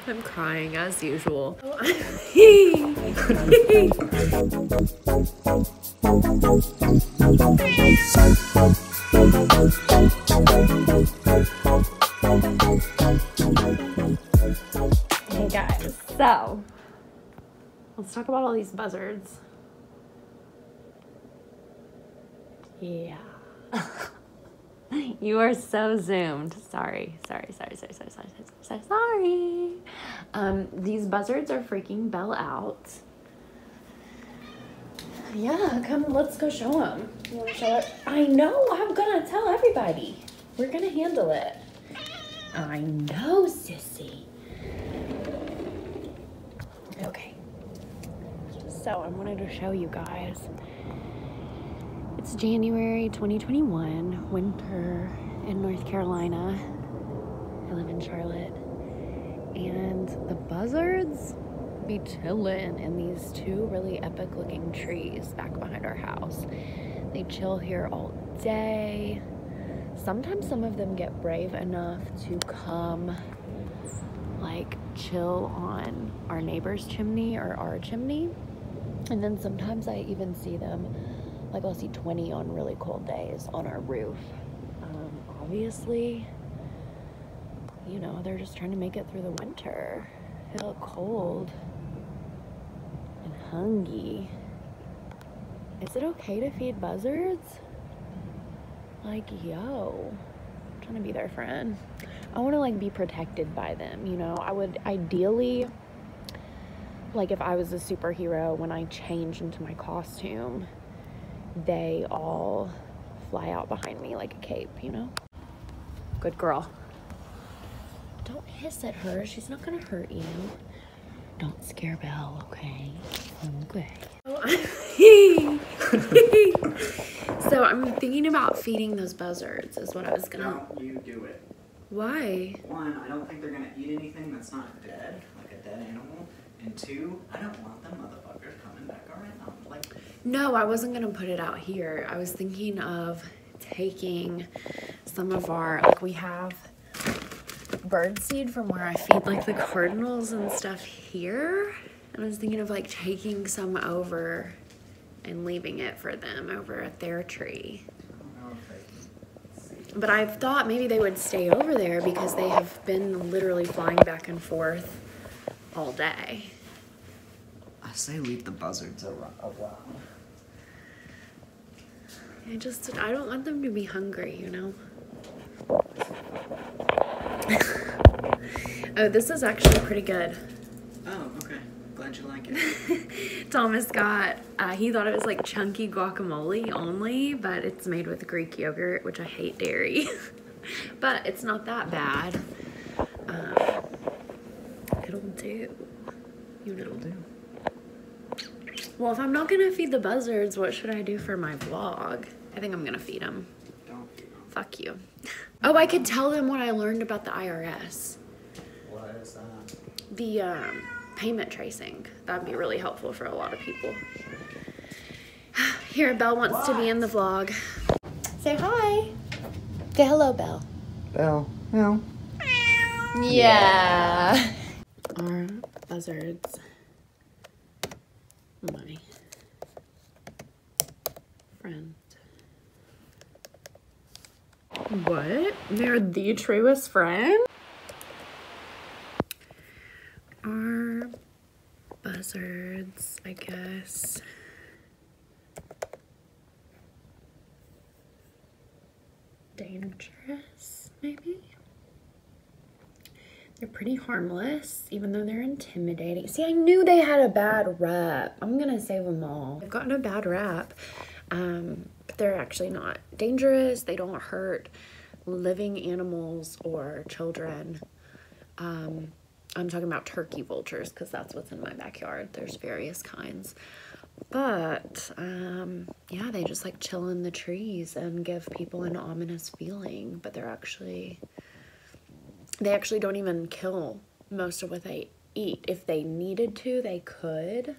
I'm crying as usual. Hey guys, so let's talk about all these buzzards. Yeah. You are so zoomed. Sorry. These buzzards are freaking Belle out. Yeah, come, let's go show them. You want to show it? I know, I'm gonna tell everybody. We're gonna handle it. I know, sissy. Okay. So I wanted to show you guys. It's January 2021, winter in North Carolina. I live in Charlotte. And the buzzards be chilling in these two really epic looking trees back behind our house. They chill here all day. Sometimes some of them get brave enough to come like chill on our neighbor's chimney or our chimney. And then sometimes I even see them, like I'll see 20 on really cold days on our roof. Obviously, you know, they're just trying to make it through the winter. They look cold and hungry. Is it okay to feed buzzards? Like, yo, I'm trying to be their friend. I want to like be protected by them, you know. I would ideally, like if I was a superhero, when I change into my costume, they all fly out behind me like a cape, you know? Good girl. Don't hiss at her. She's not gonna hurt you. Don't scare Belle, okay? Okay. So I'm thinking about feeding those buzzards is what I was gonna... Don't you do it. Why? One, I don't think they're gonna eat anything that's not dead, like a dead animal. And two, I don't want them motherfuckers coming back around. Like, No, I wasn't gonna put it out here. I was thinking of taking some of our, like we have bird seed from where I feed like the cardinals and stuff here. And I was thinking of like taking some over and leaving it for them over at their tree. I don't know if they can see. But I thought maybe they would stay over there because they have been literally flying back and forth all day. I say leave the buzzards around. I don't want them to be hungry, you know? Oh, this is actually pretty good. Oh, okay. Glad you like it. Thomas got, he thought it was like chunky guacamole only, but it's made with Greek yogurt, which I hate dairy. But it's not that bad. It'll do. It'll do. Well, if I'm not gonna feed the buzzards, what should I do for my vlog? I think I'm gonna feed them. Don't feed them. Fuck you. Oh, I could tell them what I learned about the IRS. What is that? The payment tracing. That'd be really helpful for a lot of people. Here, Belle wants to be in the vlog. Say hi. Say hello, Belle. Belle. No. Yeah. Our buzzards. My friend. What? They're the truest friend? Our buzzards, I guess. Dangerous, maybe? They're pretty harmless, even though they're intimidating. See, I knew they had a bad rep. I'm gonna save them all. They've gotten a bad rap, but they're actually not dangerous. They don't hurt living animals or children. I'm talking about turkey vultures because that's what's in my backyard. There's various kinds. But, yeah, they just like chill in the trees and give people an ominous feeling, but they actually don't even kill most of what they eat. If they needed to, they could,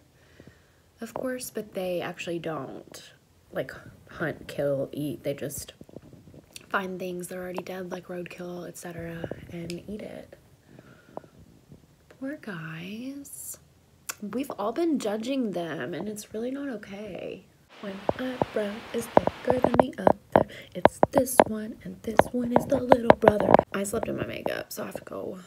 of course, but they actually don't like hunt, kill, eat. They just find things that are already dead, like roadkill, etc., and eat it. poor guys. We've all been judging them, and it's really not okay. One eyebrow is thicker than the other. It's this one, and this one is the little brother. I slept in my makeup, so I have to go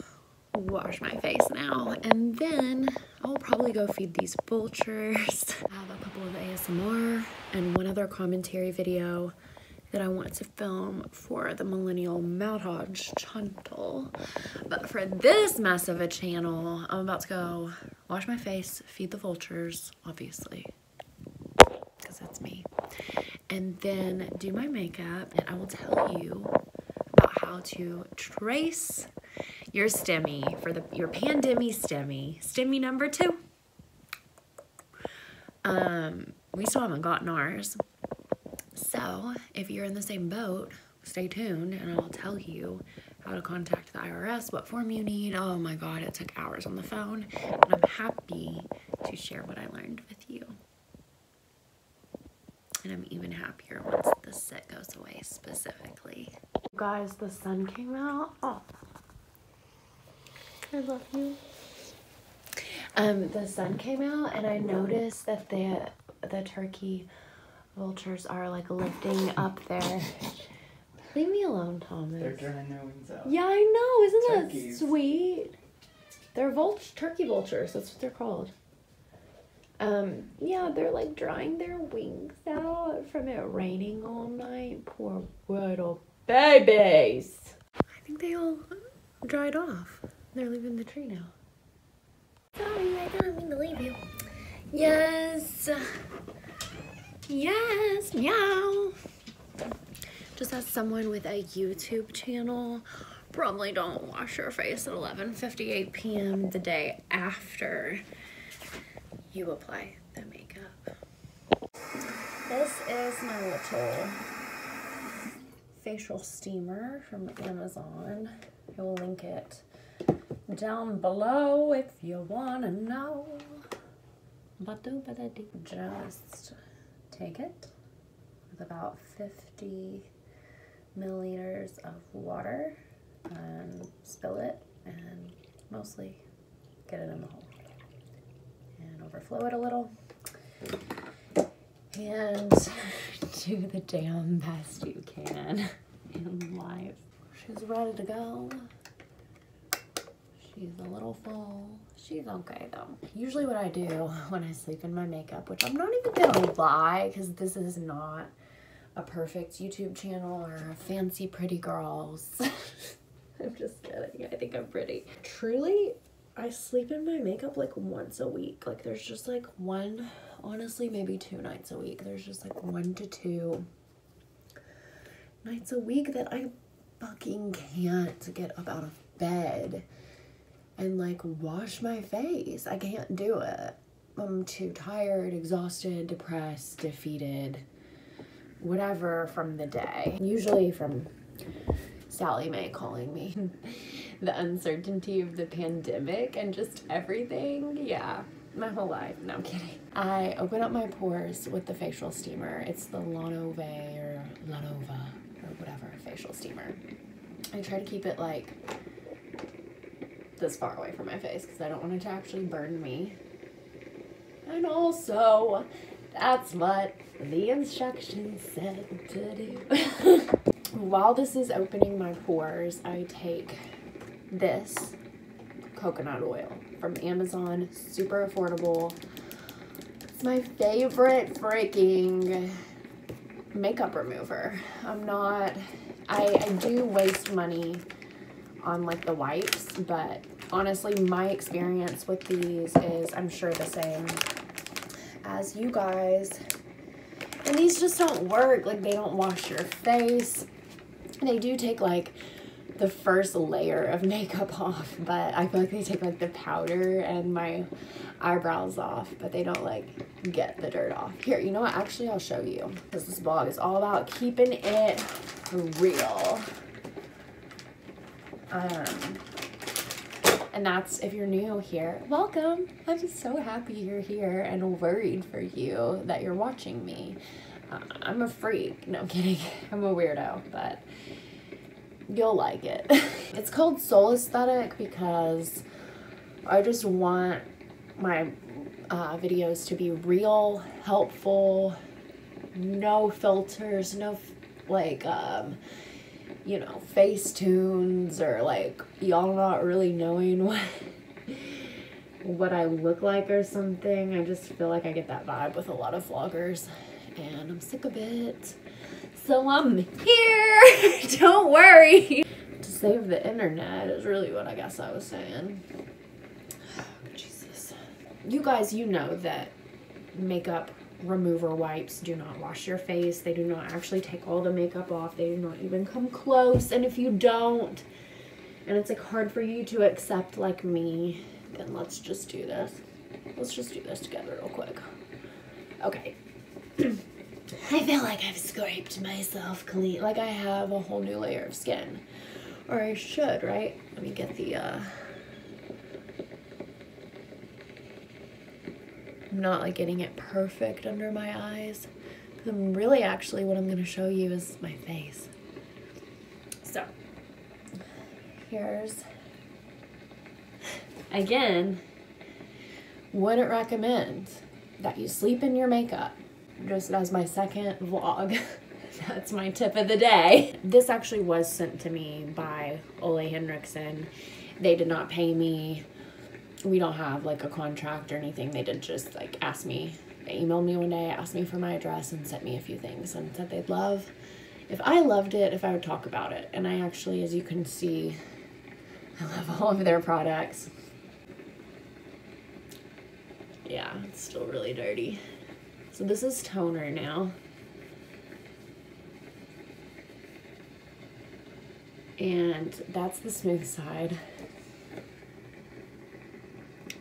wash my face now. And then I'll probably go feed these vultures. I have a couple of ASMR and one other commentary video that I want to film for the Millennial Marriage channel. But for this mess of a channel, I'm about to go wash my face, feed the vultures, obviously, because that's me, and then do my makeup, and I will tell you about how to trace your stemmy for your pandemic stemmy number 2. We still haven't gotten ours. So if you're in the same boat, stay tuned and I'll tell you how to contact the IRS, what form you need. Oh my God, it took hours on the phone, and I'm happy to share what I learned with you. And I'm even happier once the sit goes away specifically. Guys, the sun came out. Oh, I love you. The sun came out, and I noticed that the turkey vultures are like lifting up there. Leave me alone, Thomas. They're drying their wings out. Yeah, I know. Isn't Turkeys. that sweet? They're turkey vultures. That's what they're called. Yeah, they're like drying their wings out from it raining all night. Poor little babies. I think they all dried off. They're leaving the tree now. Sorry, I didn't mean to leave you. Yes. Yes, meow. Just as someone with a YouTube channel, probably don't wash your face at 11:58 p.m. the day after you apply the makeup. This is my little facial steamer from Amazon. I will link it down below if you want to know. Just take it with about 50 milliliters of water and spill it, and mostly get it in the hole and overflow it a little and do the damn best you can in life. She's ready to go. She's a little full. She's okay though. Usually what I do when I sleep in my makeup, which I'm not even gonna lie, because this is not a perfect YouTube channel or a fancy pretty girls. I'm just kidding. I think I'm pretty. Truly, I sleep in my makeup like once a week. Like there's just like one, honestly maybe 2 nights a week. There's just like 1 to 2 nights a week that I fucking can't get up out of bed and like wash my face. I can't do it. I'm too tired, exhausted, depressed, defeated, whatever from the day. Usually from Sally Mae calling me. The uncertainty of the pandemic and just everything. Yeah, my whole life. No, I'm kidding. I open up my pores with the facial steamer. It's the Lanova or whatever facial steamer. I try to keep it like this far away from my face because I don't want it to actually burn me. And also, that's what the instructions said to do. While this is opening my pores, I take this coconut oil from Amazon. Super affordable. It's my favorite freaking makeup remover. I do waste money on like the wipes, but honestly my experience with these is, I'm sure, the same as you guys, and these just don't work. Like, they don't wash your face. They do take like the first layer of makeup off, but I feel like they take like the powder and my eyebrows off, but they don't like get the dirt off. Here, you know what, actually I'll show you, because this vlog is all about keeping it real. And that's, if you're new here, welcome. I'm just so happy you're here and worried for you that you're watching me. I'm a freak. No, I'm kidding. I'm a weirdo, but you'll like it. It's called Soul Aesthetic because I just want my videos to be real, helpful, no filters, no like you know, face tunes, or like y'all not really knowing what I look like or something. I just feel like I get that vibe with a lot of vloggers, and I'm sick of it. So I'm here. Don't worry. To save the internet is really what I guess I was saying. Oh, Jesus. You guys, you know that makeup remover wipes do not wash your face. They do not actually take all the makeup off. They do not even come close. And if you don't, and it's like hard for you to accept like me, then let's just do this. Let's just do this together real quick. Okay. I feel like I've scraped myself clean. Like I have a whole new layer of skin. Or I should, right? Let me get the, I'm not like getting it perfect under my eyes. I'm really actually what I'm going to show you is my face. So, here's, again, wouldn't recommend that you sleep in your makeup. Just as my second vlog. That's my tip of the day. This actually was sent to me by Ole Henriksen. They did not pay me. We don't have like a contract or anything. They did just like ask me. They emailed me one day, asked me for my address, and sent me a few things and said they'd love if I loved it, if I would talk about it. And I actually, as you can see, I love all of their products. Yeah, it's still really dirty. So this is toner now. And that's the smooth side.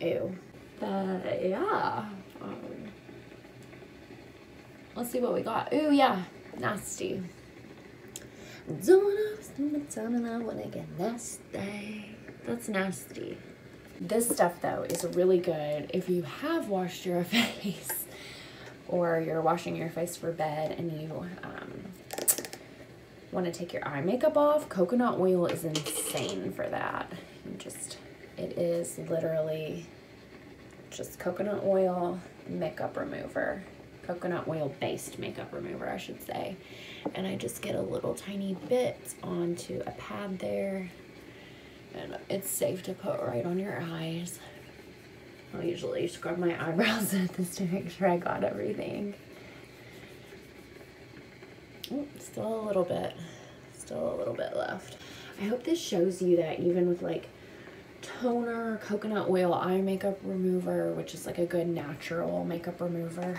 Ew. Yeah. Let's see what we got. Ooh, yeah. Nasty. Wanna get nasty. That's nasty. This stuff, though, is really good if you have washed your face or you're washing your face for bed and you want to take your eye makeup off. Coconut oil is insane for that. It is literally just coconut oil makeup remover. Coconut oil based makeup remover, I should say. And I just get a little tiny bit onto a pad there. And it's safe to put right on your eyes. I'll usually scrub my eyebrows with this to make sure I got everything. Oh, still a little bit left. I hope this shows you that even with like toner, coconut oil eye makeup remover, which is like a good natural makeup remover,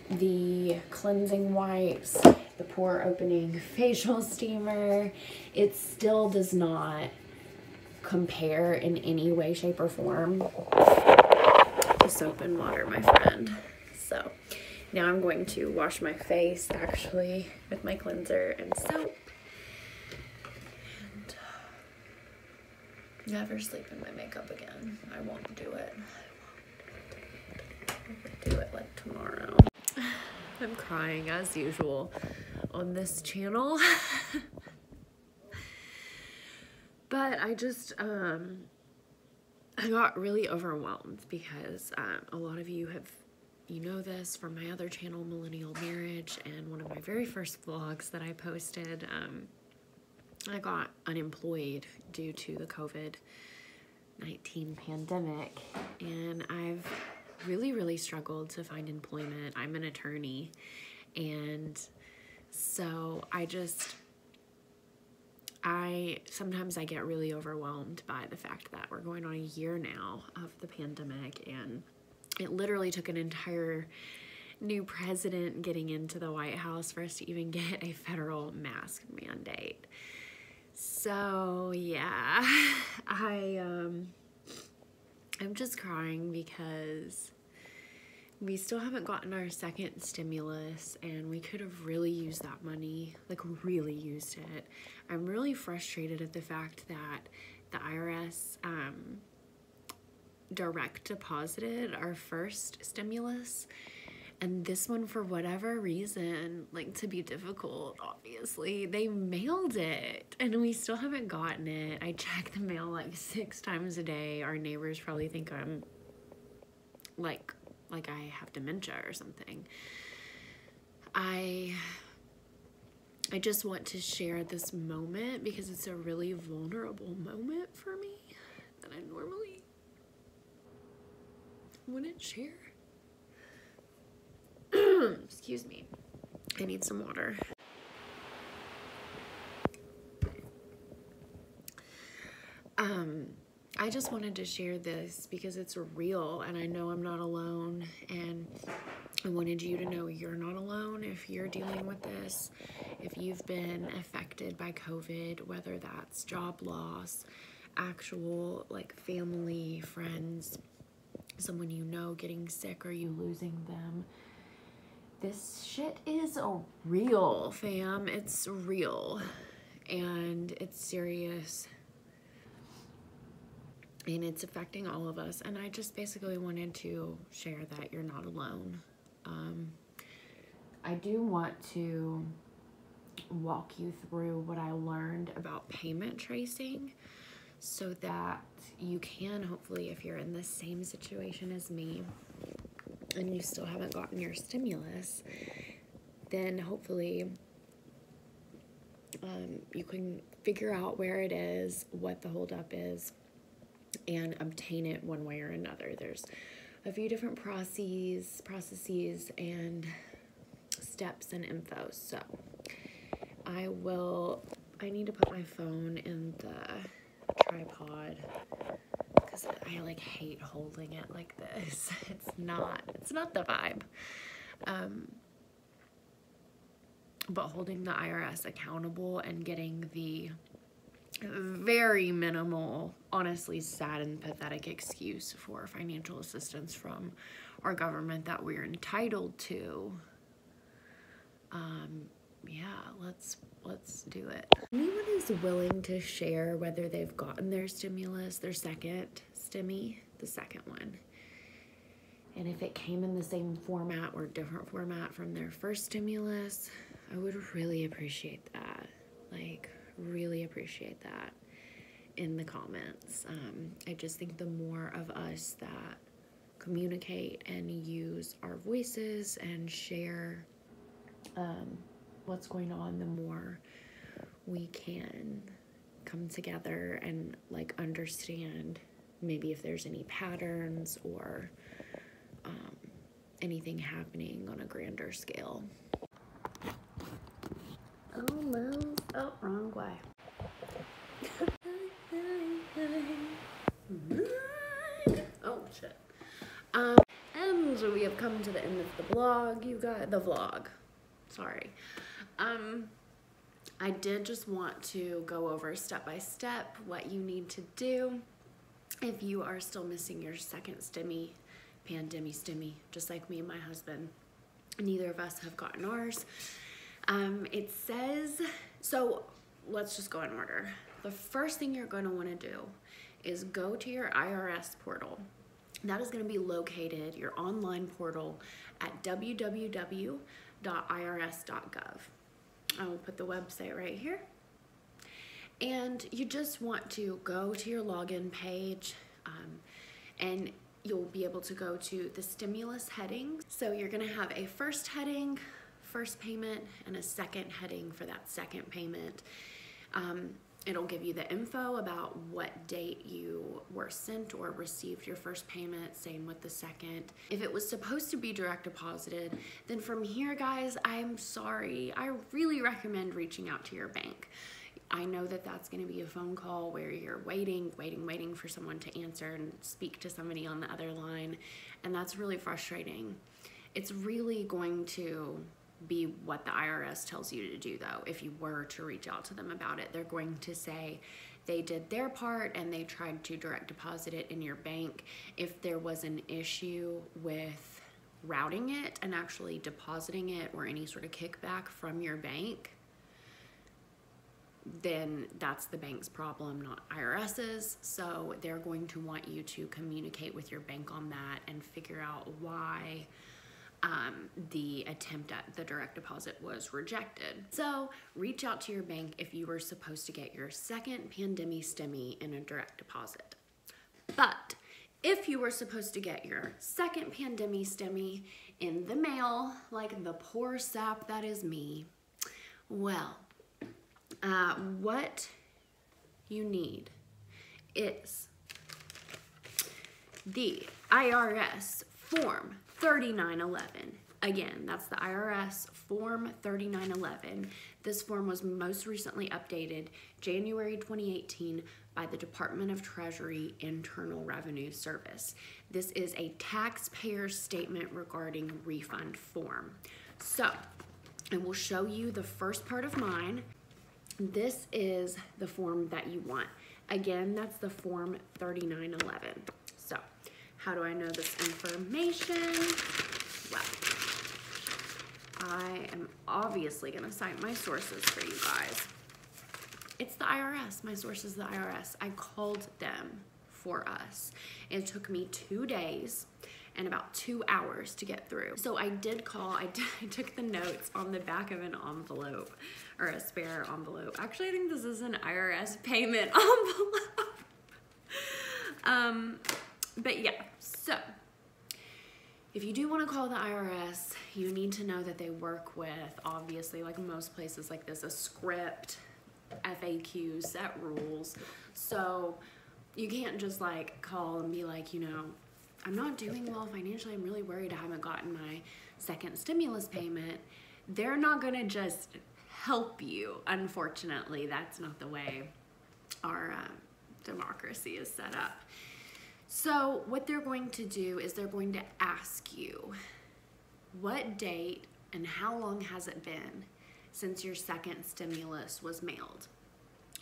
the cleansing wipes, the pore opening facial steamer, it still does not compare in any way, shape, or form to soap and water, my friend. So now I'm going to wash my face actually with my cleanser and soap. And never sleep in my makeup again. I won't do it. I won't do it like tomorrow. I'm crying as usual on this channel. But I just, I got really overwhelmed because a lot of you know this from my other channel, Millennial Marriage, and one of my very first vlogs that I posted. I got unemployed due to the COVID-19 pandemic, and I've really struggled to find employment. I'm an attorney, and so sometimes I get really overwhelmed by the fact that we're going on a year now of the pandemic, and it literally took an entire new president getting into the White House for us to even get a federal mask mandate. So yeah, I'm just crying because we still haven't gotten our second stimulus, and we could have really used that money, like really used it. I'm really frustrated at the fact that the IRS direct deposited our first stimulus, And this one, for whatever reason, like to be difficult, obviously, they mailed it and we still haven't gotten it. I check the mail like 6 times a day. Our neighbors probably think I'm like I have dementia or something. I just want to share this moment because it's a really vulnerable moment for me that I normally wouldn't share. Excuse me. I need some water. I just wanted to share this because it's real and I know I'm not alone, and I wanted you to know you're not alone if you're dealing with this. If you've been affected by COVID, whether that's job loss, actual like family, friends, someone you know getting sick or you losing them. This shit is real, fam. It's real and it's serious. And it's affecting all of us. And I just basically wanted to share that you're not alone. I do want to walk you through what I learned about payment tracing so that you can, hopefully, if you're in the same situation as me and you still haven't gotten your stimulus, then hopefully you can figure out where it is, what the holdup is, and obtain it one way or another. There's a few different processes and steps and info. So I need to put my phone in the tripod because I like hate holding it like this. It's not the vibe. But holding the IRS accountable and getting the very minimal, honestly sad and pathetic excuse for financial assistance from our government that we're entitled to. Yeah, let's do it. Anyone is willing to share whether they've gotten their stimulus, their second stimmy, the second one, and if it came in the same format or different format from their first stimulus, I would really appreciate that. Like, really appreciate that in the comments. I just think the more of us that communicate and use our voices and share what's going on, the more we can come together and like understand maybe if there's any patterns or anything happening on a grander scale. Almost, oh, wrong way. Oh shit. And we have come to the end of the vlog. You got the vlog. Sorry. I did just want to go over step by step what you need to do if you are still missing your second stimmy, pandemic stimmy, just like me and my husband. Neither of us have gotten ours. It says, so let's just go in order. The first thing you're going to want to do is go to your IRS portal. That is going to be located, your online portal, at www.irs.gov. I will put the website right here. And you just want to go to your login page, and you'll be able to go to the stimulus heading. So you're going to have a first heading, first payment, and a second heading for that second payment. It'll give you the info about what date you were sent or received your first payment, same with the second. If it was supposed to be direct deposited, then from here, guys, I'm sorry. I really recommend reaching out to your bank. I know that that's going to be a phone call where you're waiting for someone to answer and speak to somebody on the other line, and that's really frustrating. It's really going to be what the IRS tells you to do, though. If you were to reach out to them about it, they're going to say they did their part and they tried to direct deposit it in your bank. If there was an issue with routing it and actually depositing it or any sort of kickback from your bank, then that's the bank's problem, not IRS's. So they're going to want you to communicate with your bank on that and figure out why the attempt at the direct deposit was rejected. So reach out to your bank if you were supposed to get your second pandemic stimmy in a direct deposit. But if you were supposed to get your second pandemic stimmy in the mail, like the poor sap that is me, well, what you need is the IRS Form 3911. Again, that's the IRS Form 3911. This form was most recently updated January 2018 by the Department of Treasury Internal Revenue Service. This is a taxpayer statement regarding refund form. So, I will show you the first part of mine. This is the form that you want. Again, that's the Form 3911. So, how do I know this information? Well, I am obviously going to cite my sources for you guys. It's the IRS. My source is the IRS. I called them for us. It took me 2 days and about 2 hours to get through. So I did call. I took the notes on the back of an envelope, or a spare envelope. Actually, I think this is an IRS payment envelope. But yeah, so if you do want to call the IRS, you need to know that they work with, obviously, like most places like this, a script, FAQs, set rules. So you can't just like call and be like, you know, I'm not doing well financially. I'm really worried I haven't gotten my second stimulus payment. They're not going to just help you. Unfortunately, that's not the way our democracy is set up. So what they're going to do is they're going to ask you, what date and how long has it been since your second stimulus was mailed?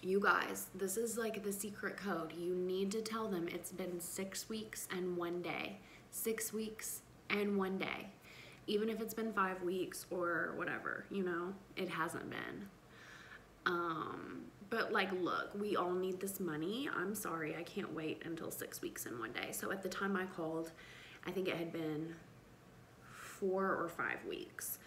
You guys, this is like the secret code. You need to tell them it's been 6 weeks and 1 day. 6 weeks and 1 day. Even if it's been 5 weeks or whatever, you know, it hasn't been. But like, look, we all need this money. I'm sorry, I can't wait until 6 weeks and 1 day. So at the time I called, I think it had been 4 or 5 weeks.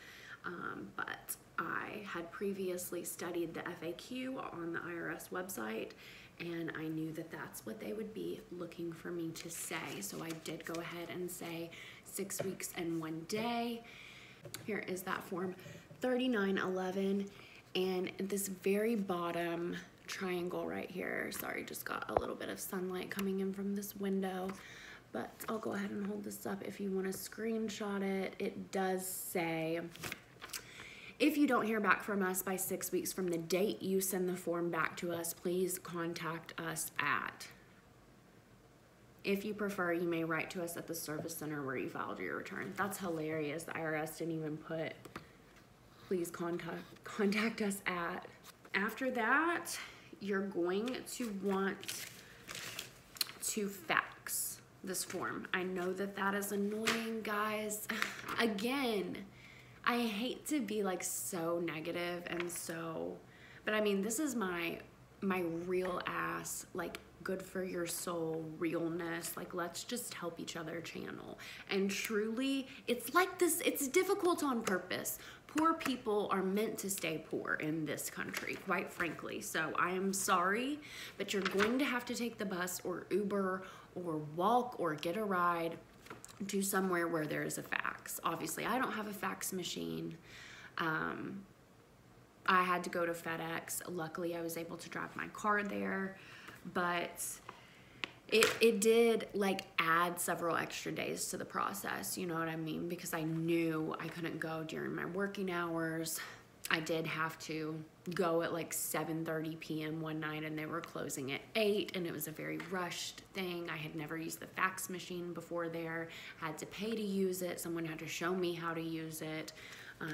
But I had previously studied the FAQ on the IRS website, and I knew that that's what they would be looking for me to say. So I did go ahead and say 6 weeks and 1 day. Here is that form 3911. And this very bottom triangle right here, sorry, just got a little bit of sunlight coming in from this window, but I'll go ahead and hold this up if you want to screenshot it. It does say, if you don't hear back from us by 6 weeks from the date you send the form back to us, please contact us at. If you prefer, you may write to us at the service center where you filed your return. That's hilarious. The IRS didn't even put, please contact us at. After that, you're going to want to fax this form. I know that that is annoying, guys. Again, I hate to be like so negative and so, but I mean, this is my real ass, like, good for your soul realness, like, let's just help each other channel. And truly, it's like this, it's difficult on purpose. Poor people are meant to stay poor in this country, quite frankly. So I am sorry, but you're going to have to take the bus or Uber or walk or get a ride to somewhere where there is a fax. Obviously, I don't have a fax machine. I had to go to FedEx. Luckily, I was able to drive my car there, but it did like add several extra days to the process, you know what I mean? Because I knew I couldn't go during my working hours. I did have to go at like 7:30 p.m. one night, and they were closing at 8, and it was a very rushed thing. I had never used the fax machine before there. I had to pay to use it. Someone had to show me how to use it.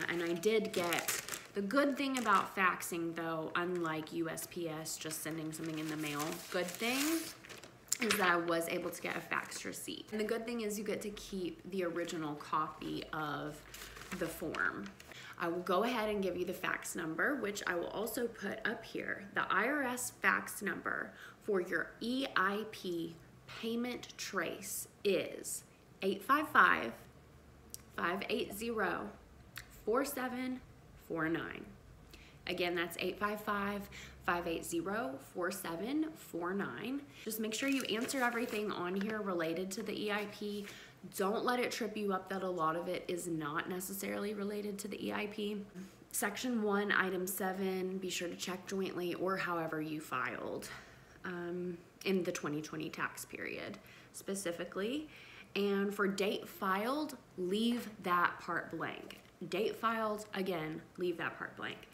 And I did get, the good thing about faxing though, unlike USPS just sending something in the mail, good thing is that I was able to get a fax receipt. And the good thing is you get to keep the original copy of the form. I will go ahead and give you the fax number, which I will also put up here. The IRS fax number for your EIP payment trace is 855 580-4749. Again, that's 855-580-4749. Just make sure you answer everything on here related to the EIP. Don't let it trip you up that a lot of it is not necessarily related to the EIP. Section 1, Item 7, be sure to check jointly or however you filed in the 2020 tax period specifically. And for date filed, leave that part blank. Date filed, again, leave that part blank.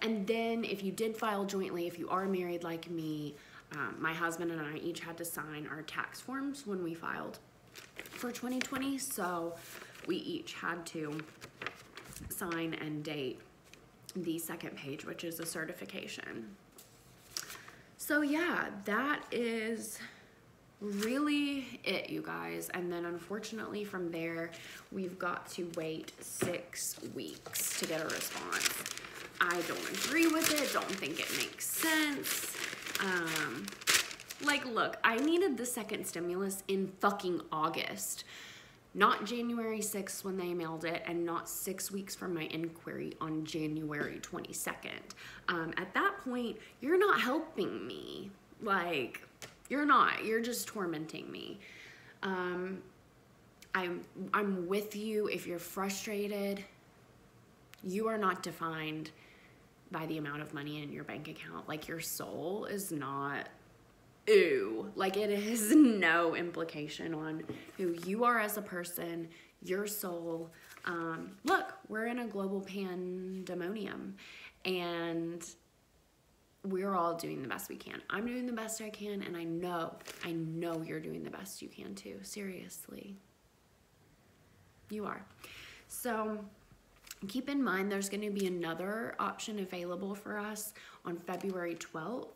And then if you did file jointly, if you are married like me, my husband and I each had to sign our tax forms when we filed for 2020. So we each had to sign and date the second page, which is a certification. So yeah, that is really it, you guys. And then unfortunately from there, we've got to wait 6 weeks to get a response. I don't agree with it, don't think it makes sense. Like, look, I needed the second stimulus in fucking August, not January 6th when they mailed it, and not 6 weeks from my inquiry on January 22nd. At that point, you're not helping me. Like, you're not, you're just tormenting me. I'm with you if you're frustrated. You are not defined by the amount of money in your bank account. Like, your soul is not, ew. Like, it has no implication on who you are as a person, your soul. Look, we're in a global pandemonium, and we're all doing the best we can. I'm doing the best I can, and I know you're doing the best you can too. Seriously. You are. So keep in mind there's going to be another option available for us on February 12th.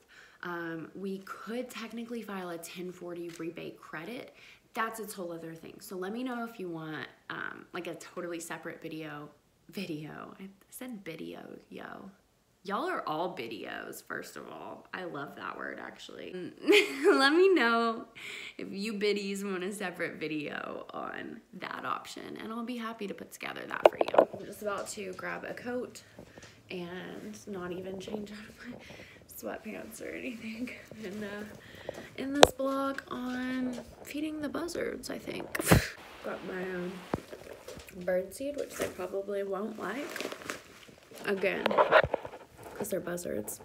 We could technically file a 1040 rebate credit. That's its whole other thing. So let me know if you want like a totally separate video. I said video, yo. Y'all are all videos, first of all. I love that word, actually. Let me know if you biddies want a separate video on that option, and I'll be happy to put together that for you. I'm just about to grab a coat and not even change out of my sweatpants or anything. And in this vlog on feeding the buzzards, I think. Got my birdseed, which they probably won't like. Again, because they're buzzards.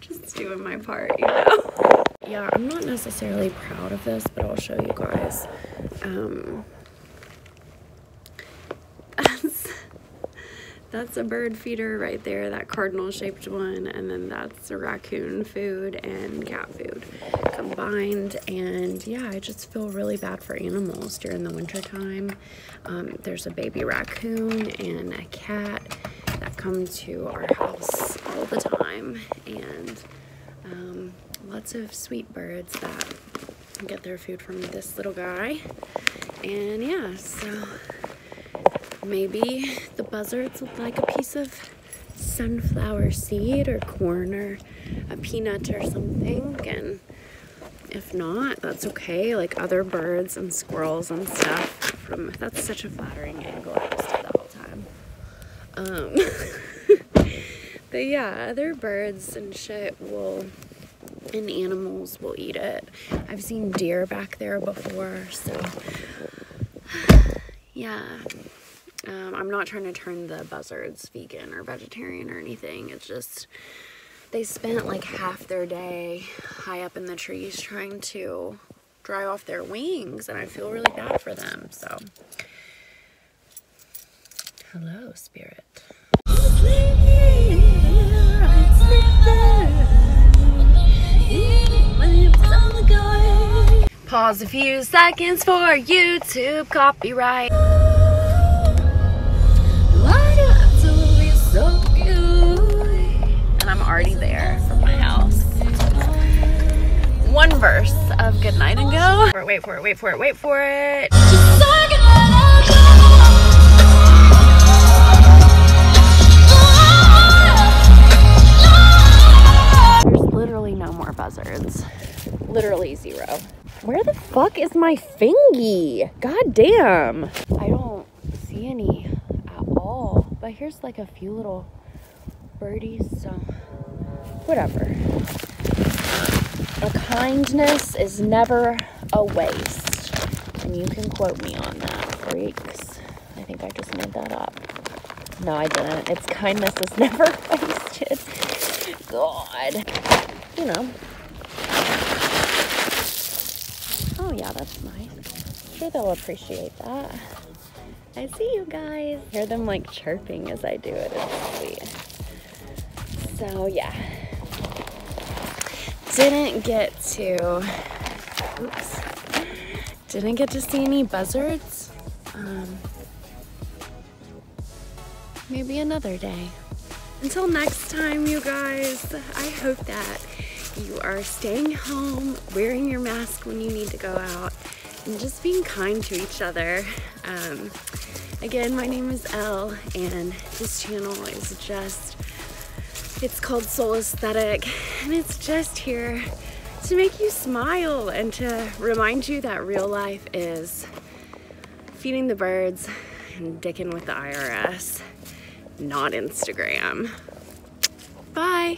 Just doing my part, you know? Yeah, I'm not necessarily proud of this, but I'll show you guys. That's a bird feeder right there, that cardinal shaped one, and then that's a raccoon food and cat food combined. And yeah, I just feel really bad for animals during the winter time. There's a baby raccoon and a cat that come to our house all the time, and lots of sweet birds that get their food from this little guy. And yeah, so maybe the buzzards would like a piece of sunflower seed or corn or a peanut or something, and if not, that's okay. Like other birds and squirrels and stuff that's such a flattering angle. I just did that whole time. But yeah, other birds and shit and animals will eat it. I've seen deer back there before, so yeah. I'm not trying to turn the buzzards vegan or vegetarian or anything. It's just they spent like half their day high up in the trees trying to dry off their wings, and I feel really bad for them. So hello, spirit. Pause a few seconds for YouTube copyright. So good. And I'm already there from my house. One verse of Good Night and Go. Wait for it. There's literally no more buzzards. Literally 0. Where the fuck is my fingy? God damn. I don't see any at all. But here's like a few little birdies, so whatever. A kindness is never a waste. And you can quote me on that, freaks. I think I just made that up. No, I didn't. It's kindness is never wasted. God. You know. Oh yeah, that's nice. I'm sure they'll appreciate that. I see you guys. Hear them like chirping as I do it. It's sweet. So yeah. Didn't get to see any buzzards. Maybe another day. Until next time, you guys, I hope that you are staying home, wearing your mask when you need to go out, and just being kind to each other. Again, my name is Elle, and this channel is just, it's called Soul Aesthetic, and it's just here to make you smile and to remind you that real life is feeding the birds and dicking with the IRS, not Instagram. Bye.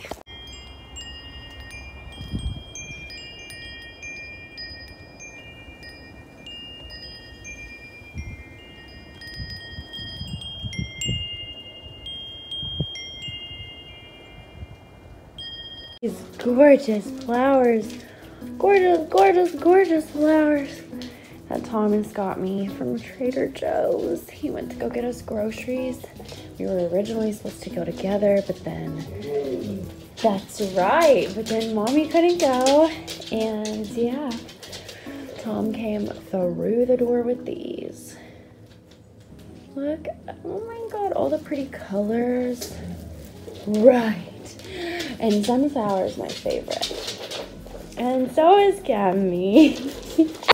These gorgeous flowers. Gorgeous, gorgeous, gorgeous flowers that Thomas got me from Trader Joe's. He went to go get us groceries. We were originally supposed to go together, but then, that's right, but then Mommy couldn't go, and yeah, Tom came through the door with these. Look, oh my God, all the pretty colors. Right. And sunflower is my favorite. And so is Cammy.